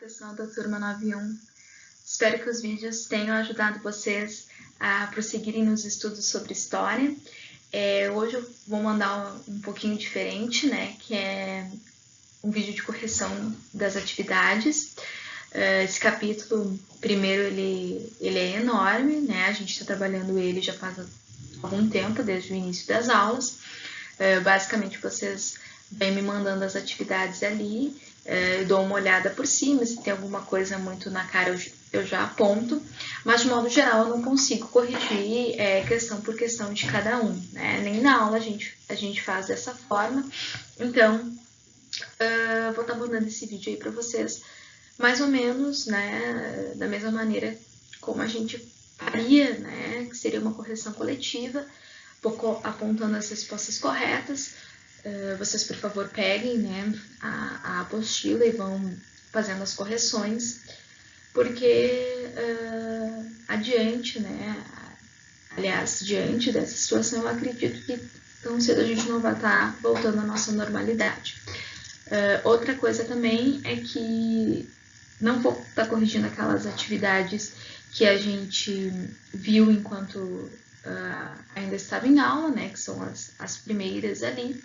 pessoal da turma 91. Espero que os vídeos tenham ajudado vocês a prosseguirem nos estudos sobre história. Hoje eu vou mandar um pouquinho diferente, né? Que é um vídeo de correção das atividades. Esse capítulo, primeiro, ele é enorme, né? A gente está trabalhando ele já faz algum tempo, desde o início das aulas. Basicamente, vocês vêm me mandando as atividades ali, eu dou uma olhada por cima, se tem alguma coisa muito na cara eu já aponto, mas de modo geral eu não consigo corrigir questão por questão de cada um, né? Nem na aula a gente faz dessa forma, então vou estar mandando esse vídeo aí para vocês, mais ou menos, né, da mesma maneira como a gente faria, né, que seria uma correção coletiva, vou apontando as respostas corretas. Vocês, por favor, peguem, né, a apostila e vão fazendo as correções, porque adiante, né, aliás, diante dessa situação, eu acredito que tão cedo a gente não vai estar voltando à nossa normalidade. Outra coisa também é que não vou estar corrigindo aquelas atividades que a gente viu enquanto ainda estava em aula, né, que são as primeiras ali.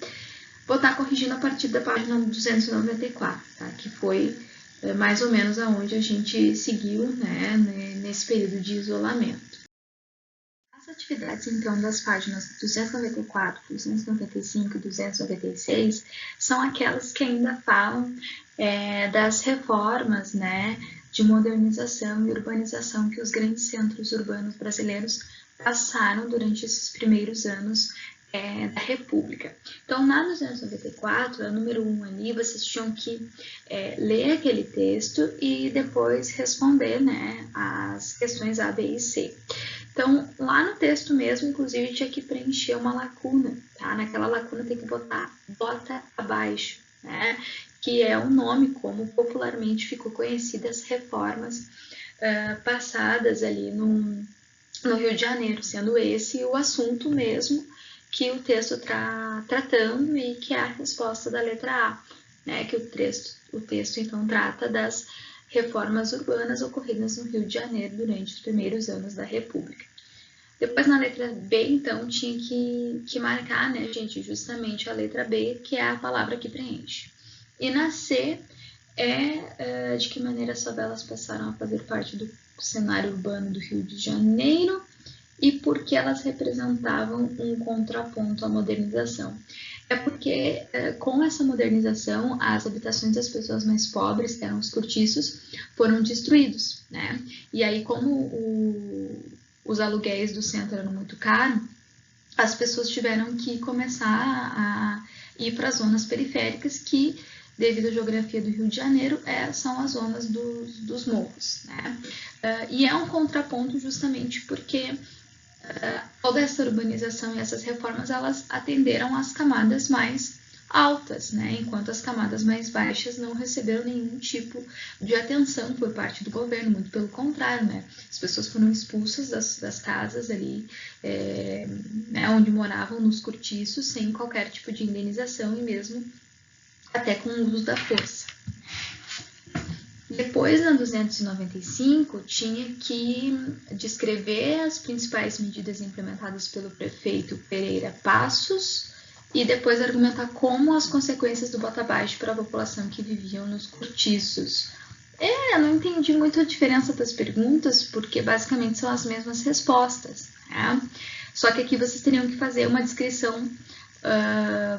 Vou estar corrigindo a partir da página 294, tá, que foi mais ou menos aonde a gente seguiu, né, nesse período de isolamento. As atividades, então, das páginas 294, 295 e 296 são aquelas que ainda falam das reformas, né, de modernização e urbanização que os grandes centros urbanos brasileiros passaram durante esses primeiros anos da República. Então, na 294, a número 1 ali, vocês tinham que ler aquele texto e depois responder, né, as questões A, B e C. Então, lá no texto mesmo, inclusive, tinha que preencher uma lacuna, tá? Naquela lacuna tem que botar bota abaixo, né? Que é o nome como popularmente ficou conhecida as reformas passadas ali no Rio de Janeiro, sendo esse o assunto mesmo que o texto está tratando e que é a resposta da letra A, né? Que o texto então trata das reformas urbanas ocorridas no Rio de Janeiro durante os primeiros anos da República. Depois, na letra B, então, tinha que marcar, né, gente, justamente a letra B, que é a palavra que preenche. E na C de que maneira as favelas passaram a fazer parte do cenário urbano do Rio de Janeiro e por que elas representavam um contraponto à modernização. É porque com essa modernização, as habitações das pessoas mais pobres, que eram os cortiços, foram destruídos, né? E aí, como os aluguéis do centro eram muito caros, as pessoas tiveram que começar a ir para as zonas periféricas que, devido à geografia do Rio de Janeiro, são as zonas dos morros, né? E é um contraponto justamente porque toda essa urbanização e essas reformas, elas atenderam às camadas mais altas, né? Enquanto as camadas mais baixas não receberam nenhum tipo de atenção por parte do governo, muito pelo contrário, né? As pessoas foram expulsas das casas ali, né, onde moravam, nos cortiços, sem qualquer tipo de indenização e mesmo até com o uso da força. Depois, na 295, tinha que descrever as principais medidas implementadas pelo prefeito Pereira Passos e depois argumentar como as consequências do bota abaixo para a população que viviam nos cortiços. Eu não entendi muito a diferença das perguntas, porque basicamente são as mesmas respostas, né? Só que aqui vocês teriam que fazer uma descrição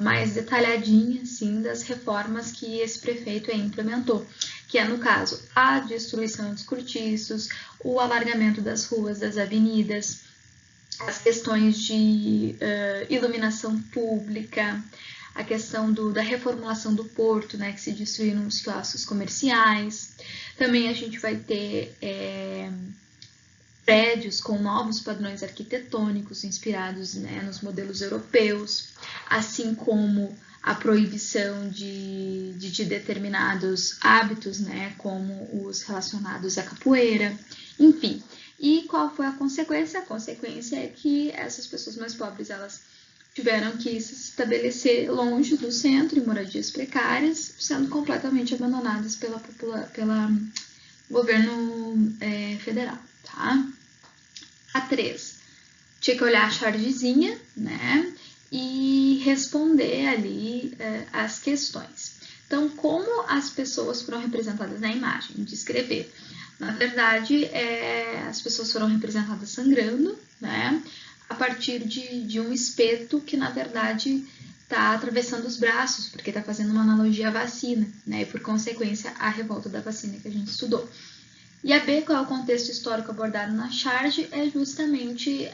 mais detalhadinha, assim, das reformas que esse prefeito implementou, que é, no caso, a destruição dos cortiços, o alargamento das ruas, das avenidas, as questões de iluminação pública, a questão da reformulação do porto, né, que se destruíram os quiosques comerciais. Também a gente vai ter prédios com novos padrões arquitetônicos inspirados, né, nos modelos europeus, assim como a proibição de determinados hábitos, né, como os relacionados à capoeira, enfim. E qual foi a consequência? A consequência é que essas pessoas mais pobres, elas tiveram que se estabelecer longe do centro, em moradias precárias, sendo completamente abandonadas pelo governo federal, tá? A 3, tinha que olhar a chargezinha, né? E responder ali as questões. Então, como as pessoas foram representadas na imagem? Descrever. Na verdade, as pessoas foram representadas sangrando, né? A partir de um espeto que, na verdade, está atravessando os braços, porque está fazendo uma analogia à vacina, né? E, por consequência, a revolta da vacina que a gente estudou. E a B, qual é o contexto histórico abordado na charge? É justamente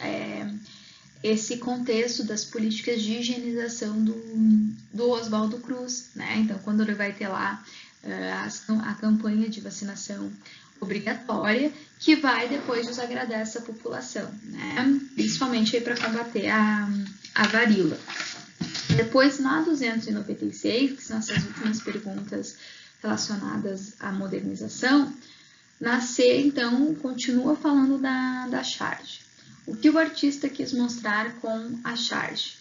esse contexto das políticas de higienização do Oswaldo Cruz, né? Então, quando ele vai ter lá a campanha de vacinação obrigatória, que vai depois desagradar essa população, né? Principalmente para combater a varíola. Depois, na 296, que são essas últimas perguntas relacionadas à modernização, na C, então, continua falando da charge. O que o artista quis mostrar com a charge?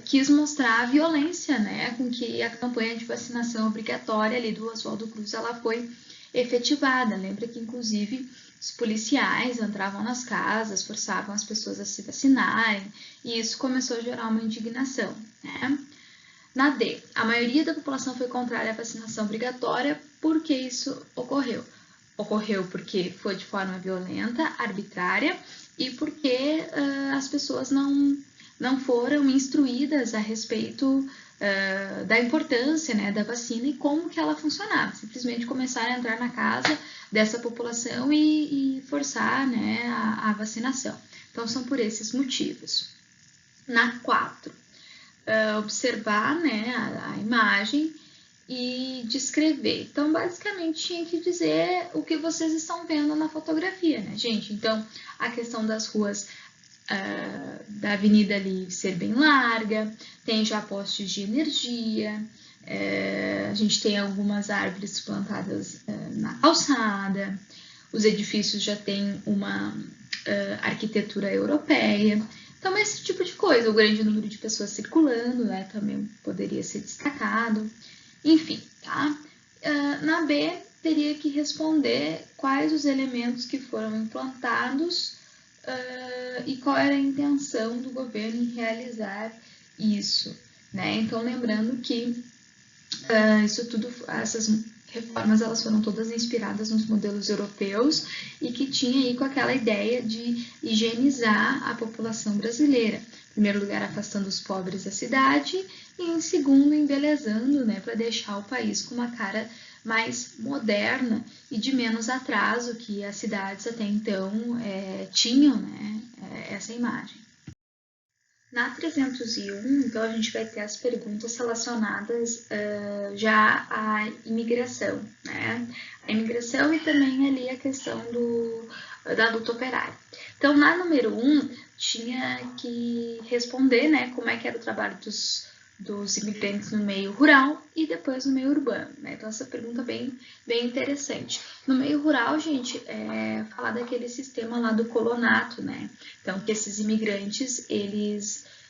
Quis mostrar a violência, né, com que a campanha de vacinação obrigatória ali do Oswaldo Cruz ela foi efetivada. Lembra que, inclusive, os policiais entravam nas casas, forçavam as pessoas a se vacinarem, e isso começou a gerar uma indignação, né? Na D, a maioria da população foi contrária à vacinação obrigatória. Por que isso ocorreu? Ocorreu porque foi de forma violenta, arbitrária, e porque as pessoas não foram instruídas a respeito da importância, né, da vacina e como que ela funcionava. Simplesmente começaram a entrar na casa dessa população e forçar, né, a vacinação. Então, são por esses motivos. Na 4, observar, né, a imagem e descrever. Então, basicamente, tinha que dizer o que vocês estão vendo na fotografia, né, gente? Então, a questão das ruas da avenida ali ser bem larga, tem já postes de energia, a gente tem algumas árvores plantadas na calçada, os edifícios já têm uma arquitetura europeia. Então, esse tipo de coisa, o grande número de pessoas circulando, né, também poderia ser destacado. Enfim, tá? Na B, teria que responder quais os elementos que foram implantados e qual era a intenção do governo em realizar isso, né? Então, lembrando que isso tudo, essas reformas, elas foram todas inspiradas nos modelos europeus e que tinha aí com aquela ideia de higienizar a população brasileira. Em primeiro lugar, afastando os pobres da cidade e, em segundo, embelezando, né, para deixar o país com uma cara mais moderna e de menos atraso que as cidades até então tinham, né, essa imagem. Na 301, então, a gente vai ter as perguntas relacionadas já à imigração, né? A imigração e também ali a questão da luta operária. Então, na número 1, tinha que responder, né, como é que era o trabalho dos imigrantes no meio rural e depois no meio urbano, né? Então, essa pergunta bem interessante. No meio rural, gente, falar daquele sistema lá do colonato, né? Então, que esses imigrantes,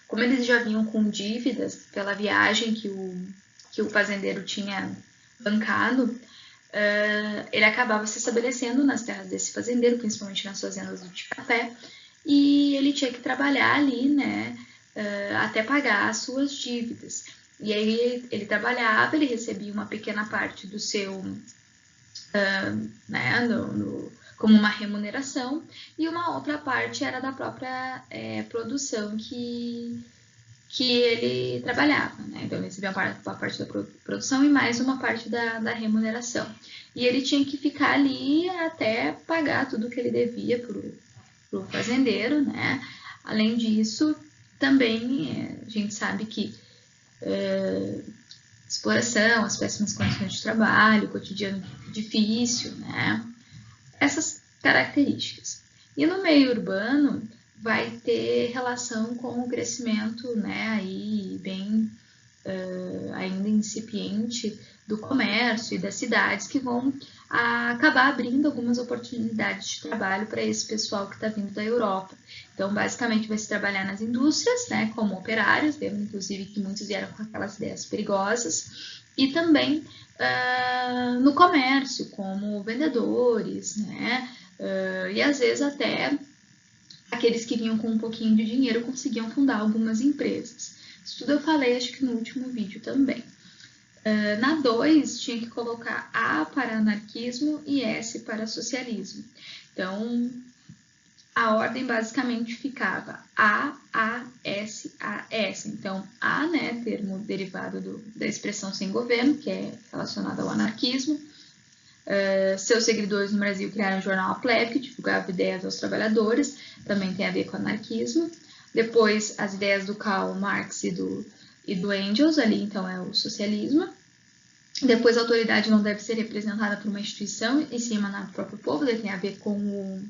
como eles já vinham com dívidas pela viagem que o fazendeiro tinha bancado, ele acabava se estabelecendo nas terras desse fazendeiro, principalmente nas fazendas de café, e ele tinha que trabalhar ali, né, até pagar as suas dívidas. E aí ele trabalhava, ele recebia uma pequena parte do seu, né, como uma remuneração, e uma outra parte era da própria produção que ele trabalhava, né? Então ele recebia uma parte da produção e mais uma parte da remuneração. E ele tinha que ficar ali até pagar tudo que ele devia pro fazendeiro, né? Além disso, também a gente sabe que exploração, as péssimas condições de trabalho, o cotidiano difícil, né? Essas características. E no meio urbano vai ter relação com o crescimento, né, aí bem ainda incipiente do comércio e das cidades, que vão acabar abrindo algumas oportunidades de trabalho para esse pessoal que está vindo da Europa. Então, basicamente, vai se trabalhar nas indústrias, né, como operários, vemos inclusive que muitos vieram com aquelas ideias perigosas, e também no comércio, como vendedores, né, e às vezes até aqueles que vinham com um pouquinho de dinheiro conseguiam fundar algumas empresas. Isso tudo eu falei, acho que no último vídeo também. Na 2, tinha que colocar A para anarquismo e S para socialismo. Então, a ordem basicamente ficava A, S, A, S. Então, A, né, termo derivado da expressão sem governo, que é relacionado ao anarquismo. Seus seguidores no Brasil criaram o jornal A Plebe, que divulgava ideias aos trabalhadores, também tem a ver com anarquismo. Depois, as ideias do Karl Marx e do Engels, ali então é o socialismo. Depois, a autoridade não deve ser representada por uma instituição, e sim emanada do próprio povo, daí tem a ver com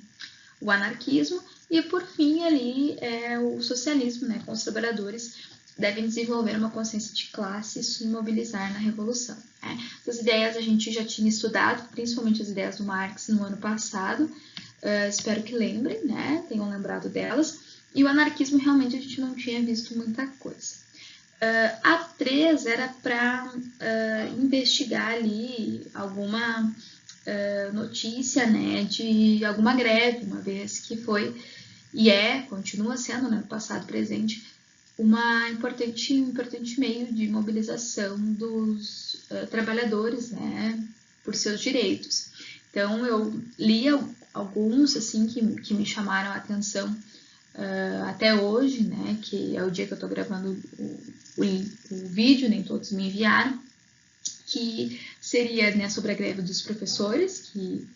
o anarquismo. E, por fim, ali é o socialismo, né, com os trabalhadores devem desenvolver uma consciência de classe e se mobilizar na revolução. Né? Essas ideias a gente já tinha estudado, principalmente as ideias do Marx no ano passado, espero que lembrem, né, tenham lembrado delas, e o anarquismo realmente a gente não tinha visto muita coisa. A 3 era para investigar ali alguma notícia, né, de alguma greve, uma vez que foi e continua sendo, né, no passado presente, um importante meio de mobilização dos trabalhadores, né, por seus direitos. Então, eu li alguns, assim, que me chamaram a atenção até hoje, né, que é o dia que eu estou gravando o vídeo, nem todos me enviaram, que seria, né, sobre a greve dos professores, que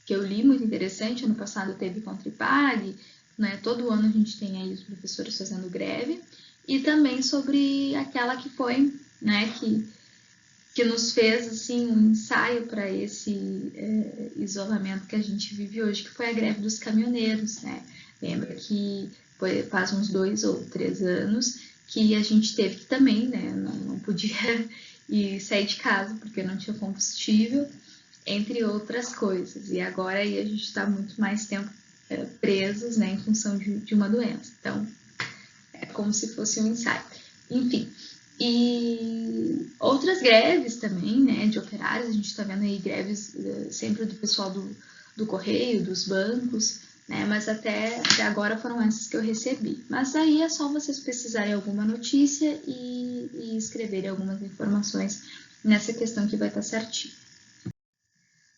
eu li, muito interessante. Ano passado teve contra IPAG, né, todo ano a gente tem aí os professores fazendo greve, e também sobre aquela que foi, né, que nos fez, assim, um ensaio para esse isolamento que a gente vive hoje, que foi a greve dos caminhoneiros, né. Lembra que faz uns 2 ou 3 anos que a gente teve que também, né, não podia ir sair de casa porque não tinha combustível, entre outras coisas. E agora aí a gente está muito mais tempo presos, né, em função de uma doença. Então, é como se fosse um ensaio. Enfim, e outras greves também, né, de operários. A gente está vendo aí greves sempre do pessoal do correio, dos bancos, né, mas até agora foram essas que eu recebi. Mas aí é só vocês pesquisarem alguma notícia e escreverem algumas informações nessa questão que vai estar certinho.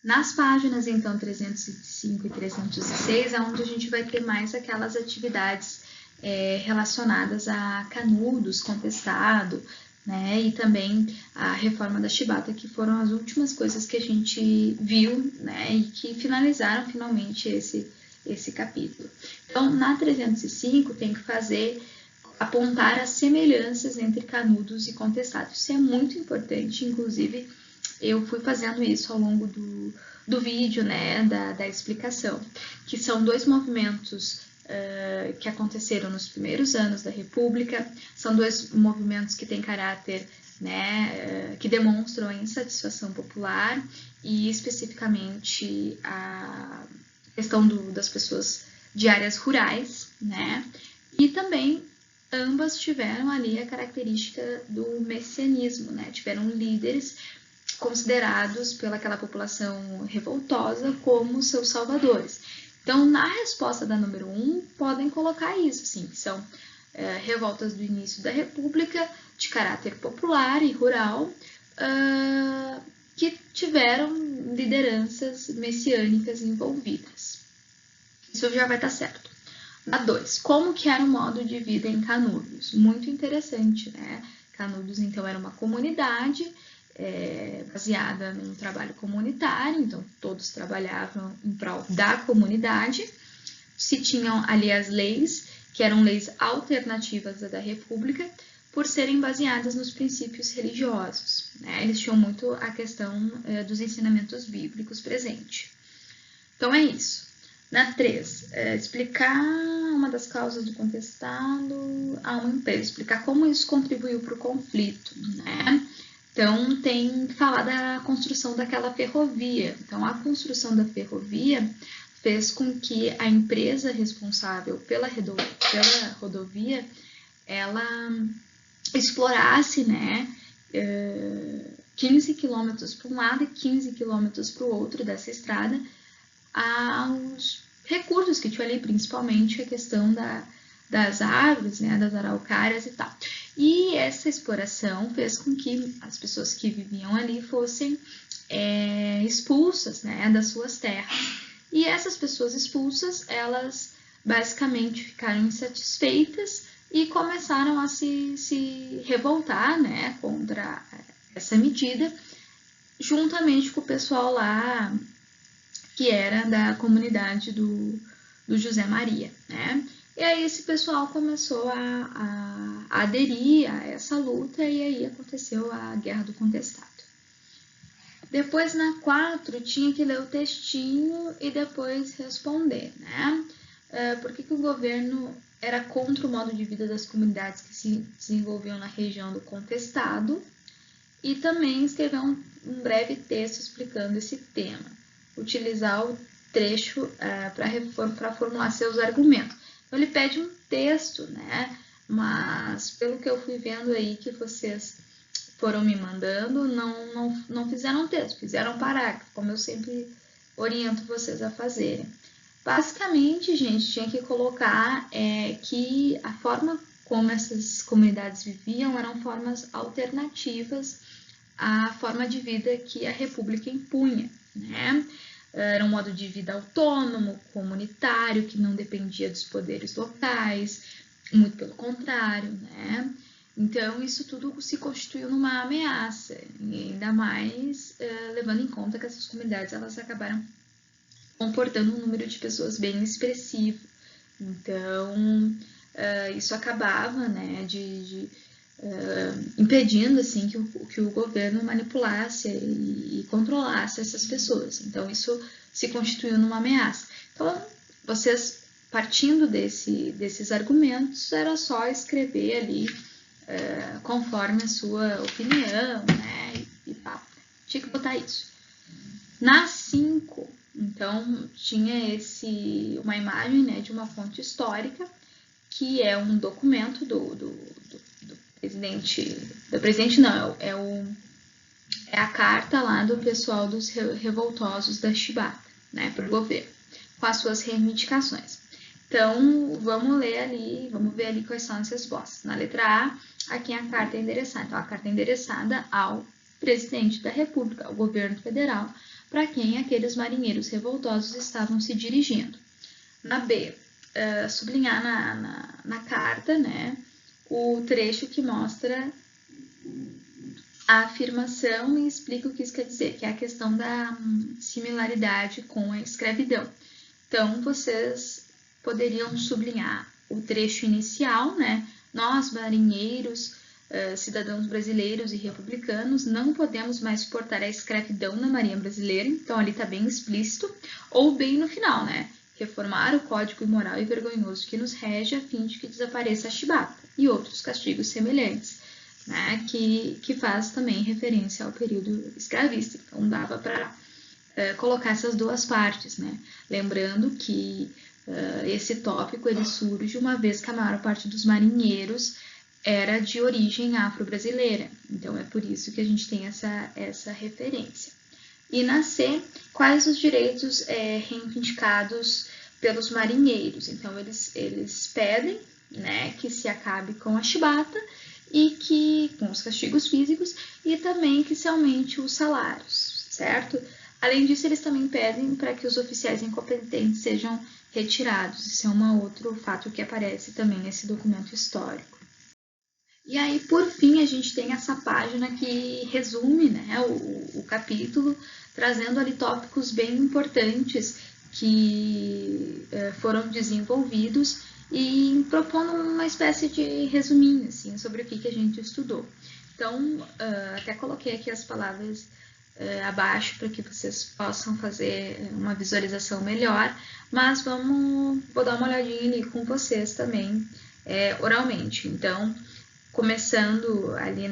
Nas páginas, então, 305 e 306, é onde a gente vai ter mais aquelas atividades relacionadas a Canudos, contestado, né, e também a reforma da chibata, que foram as últimas coisas que a gente viu, né, e que finalizaram finalmente esse capítulo. Então, na 305, tem que apontar as semelhanças entre Canudos e contestados. Isso é muito importante, inclusive eu fui fazendo isso ao longo do vídeo, né, da explicação, que são 2 movimentos que aconteceram nos primeiros anos da República, são 2 movimentos que têm caráter, né, que demonstram a insatisfação popular e especificamente a questão das pessoas de áreas rurais, né, e também ambas tiveram ali a característica do messianismo, né, tiveram líderes considerados pelaquela população revoltosa como seus salvadores. Então, na resposta da número 1, podem colocar isso, assim, que são revoltas do início da República, de caráter popular e rural, que tiveram lideranças messiânicas envolvidas. Isso já vai estar certo. A 2, como que era o modo de vida em Canudos? Muito interessante, né? Canudos, então, era uma comunidade baseada num trabalho comunitário, então todos trabalhavam em prol da comunidade. Se tinham ali as leis, que eram leis alternativas à da República, por serem baseadas nos princípios religiosos, né? Eles tinham muito a questão dos ensinamentos bíblicos presente. Então é isso. Na 3, explicar uma das causas do contestado a uma empresa, explicar como isso contribuiu para o conflito, né? Então, tem que falar da construção daquela ferrovia. Então, a construção da ferrovia fez com que a empresa responsável pela rodovia, ela explorasse, né, 15 quilômetros para um lado e 15 quilômetros para o outro dessa estrada, aos recursos que tinha ali, principalmente a questão das árvores, né, das araucárias e tal. E essa exploração fez com que as pessoas que viviam ali fossem expulsas, né, das suas terras. E essas pessoas expulsas, elas basicamente ficaram insatisfeitas e começaram a se revoltar, né, contra essa medida, juntamente com o pessoal lá que era da comunidade do José Maria, né? E aí esse pessoal começou a aderir a essa luta e aí aconteceu a Guerra do Contestado. Depois, na 4, tinha que ler o textinho e depois responder, né? Por que o governo era contra o modo de vida das comunidades que se desenvolviam na região do Contestado, e também escrever um breve texto explicando esse tema. Utilizar o trecho para formular seus argumentos. Então, ele pede um texto, né? Mas, pelo que eu fui vendo aí que vocês foram me mandando, não fizeram um texto, fizeram um parágrafo, como eu sempre oriento vocês a fazerem. Basicamente, gente, tinha que colocar que a forma como essas comunidades viviam eram formas alternativas à forma de vida que a República impunha, né? Era um modo de vida autônomo, comunitário, que não dependia dos poderes locais, muito pelo contrário, né? Então, isso tudo se constituiu numa ameaça, e ainda mais levando em conta que essas comunidades elas acabaram comportando um número de pessoas bem expressivo. Então, isso acabava, né, impedindo assim que o governo manipulasse e controlasse essas pessoas. Então, isso se constituiu numa ameaça. Então, vocês, partindo desses argumentos, era só escrever ali conforme a sua opinião, né, e pá, tinha que botar isso. Na 5, então, tinha uma imagem, né, de uma fonte histórica, que é um documento do presidente não, é a carta lá do pessoal dos revoltosos da Chibata, né, para o governo, com as suas reivindicações. Então, vamos ver ali quais são as respostas. Na letra A quem a carta é endereçada. Então, a carta é endereçada ao presidente da República, ao governo federal, para quem aqueles marinheiros revoltosos estavam se dirigindo. Na B, sublinhar na carta, né, o trecho que mostra a afirmação e explica o que isso quer dizer, que é a questão da similaridade com a escravidão. Então, vocês poderiam sublinhar o trecho inicial, né? Nós, marinheiros, cidadãos brasileiros e republicanos, não podemos mais suportar a escravidão na Marinha Brasileira, então ali está bem explícito, ou bem no final, né? Reformar o código imoral e vergonhoso que nos rege a fim de que desapareça a chibata e outros castigos semelhantes, né? Que faz também referência ao período escravista. Então, dava para colocar essas duas partes, né? Lembrando que esse tópico ele surge uma vez que a maior parte dos marinheiros era de origem afro-brasileira. Então, é por isso que a gente tem essa referência. E na C, quais os direitos reivindicados pelos marinheiros? Então, eles pedem, né, que se acabe com a chibata e com os castigos físicos e também que se aumente os salários, certo? Além disso, eles também pedem para que os oficiais incompetentes sejam retirados. Isso é um outro fato que aparece também nesse documento histórico. E aí, por fim, a gente tem essa página que resume, né, o capítulo, trazendo ali tópicos bem importantes que foram desenvolvidos e propondo uma espécie de resuminho assim, sobre o que a gente estudou. Então, até coloquei aqui as palavras abaixo para que vocês possam fazer uma visualização melhor, mas vou dar uma olhadinha ali com vocês também oralmente. Então, começando ali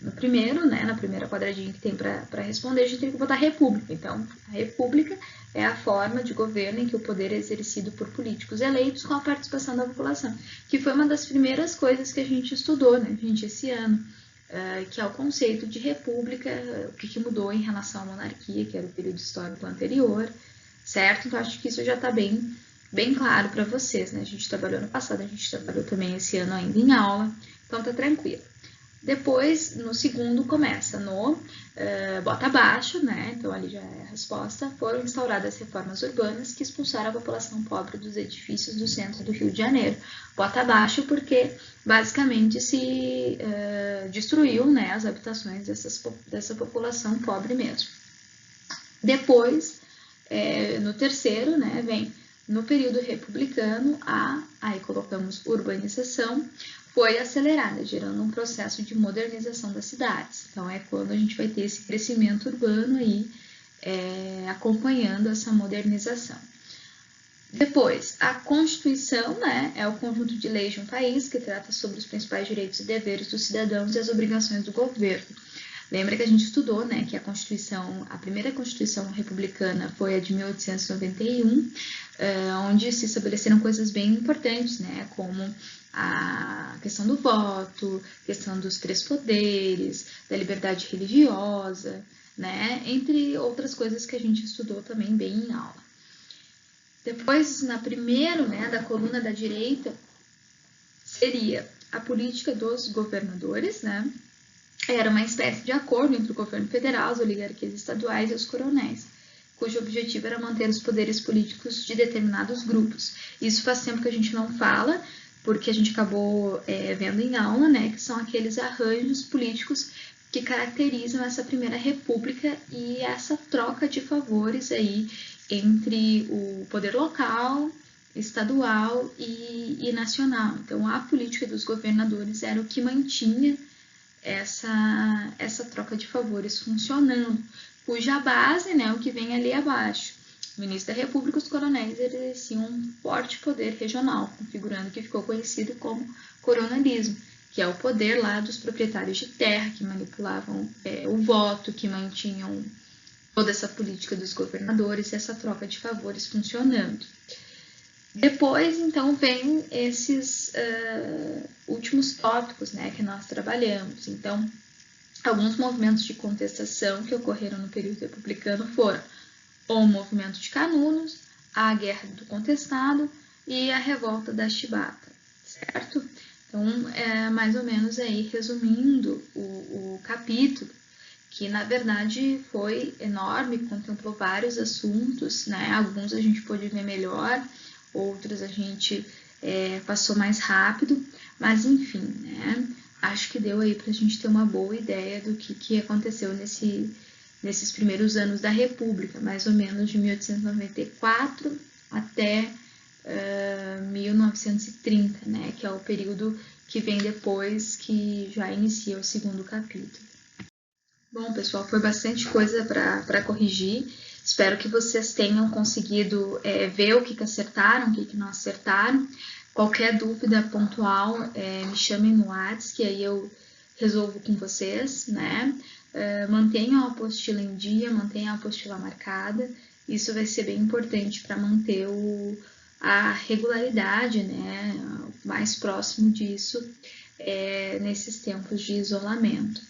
no primeiro, né, na primeira quadradinha que tem para responder, a gente tem que botar república. Então, a república é a forma de governo em que o poder é exercido por políticos eleitos com a participação da população, que foi uma das primeiras coisas que a gente estudou, né, gente, esse ano, que é o conceito de república, o que mudou em relação à monarquia, que era o período histórico anterior, certo? Então, acho que isso já está bem claro para vocês, né? A gente trabalhou no passado, a gente trabalhou também esse ano ainda em aula, então tá tranquilo. Depois, no segundo, começa no bota abaixo, né? Então, ali já é a resposta. Foram instauradas reformas urbanas que expulsaram a população pobre dos edifícios do centro do Rio de Janeiro. Bota abaixo porque, basicamente, se destruiu, né, as habitações dessa população pobre mesmo. Depois, no terceiro, né, vem no período republicano, aí colocamos urbanização, foi acelerada, gerando um processo de modernização das cidades. Então, é quando a gente vai ter esse crescimento urbano aí, acompanhando essa modernização. Depois, a Constituição, né, é o conjunto de leis de um país que trata sobre os principais direitos e deveres dos cidadãos e as obrigações do governo. Lembra que a gente estudou, né, que a primeira Constituição republicana foi a de 1891, onde se estabeleceram coisas bem importantes, né, como a questão do voto, questão dos 3 poderes, da liberdade religiosa, né, entre outras coisas que a gente estudou também bem em aula. Depois, na primeira, né, da coluna da direita, seria a política dos governadores, né, era uma espécie de acordo entre o governo federal, as oligarquias estaduais e os coronéis, cujo objetivo era manter os poderes políticos de determinados grupos. Isso faz tempo que a gente não fala, porque a gente acabou vendo em aula, né, que são aqueles arranjos políticos que caracterizam essa primeira república e essa troca de favores aí entre o poder local, estadual e nacional. Então, a política dos governadores era o que mantinha essa troca de favores funcionando, cuja base, né, o que vem ali abaixo. O ministro da República, os coronéis exerciam um forte poder regional, configurando o que ficou conhecido como coronelismo, que é o poder lá dos proprietários de terra, que manipulavam o voto, que mantinham toda essa política dos governadores e essa troca de favores funcionando. Depois, então, vem esses últimos tópicos, né, que nós trabalhamos. Então, alguns movimentos de contestação que ocorreram no período republicano foram o movimento de Canudos, a Guerra do Contestado e a Revolta da Chibata, certo? Então, mais ou menos aí, resumindo o capítulo, que na verdade foi enorme, contemplou vários assuntos, né? Alguns a gente pôde ver melhor, outros a gente passou mais rápido, mas enfim, né? Acho que deu aí para a gente ter uma boa ideia do que aconteceu nesses primeiros anos da República, mais ou menos de 1894 até 1930, né? Que é o período que vem depois, que já inicia o segundo capítulo. Bom, pessoal, foi bastante coisa para corrigir. Espero que vocês tenham conseguido ver o que acertaram, o que não acertaram. Qualquer dúvida pontual, me chamem no WhatsApp, que aí eu resolvo com vocês, né? Mantenham a apostila em dia, mantenham a apostila marcada. Isso vai ser bem importante para manter a regularidade, né? Mais próximo disso nesses tempos de isolamento.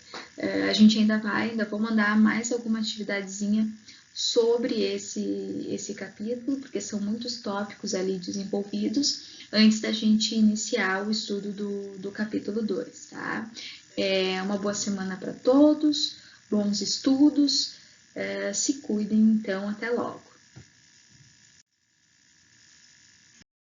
A gente ainda vou mandar mais alguma atividadezinha sobre esse capítulo, porque são muitos tópicos ali desenvolvidos antes da gente iniciar o estudo do capítulo 2, tá? Uma boa semana para todos, bons estudos, se cuidem então, até logo.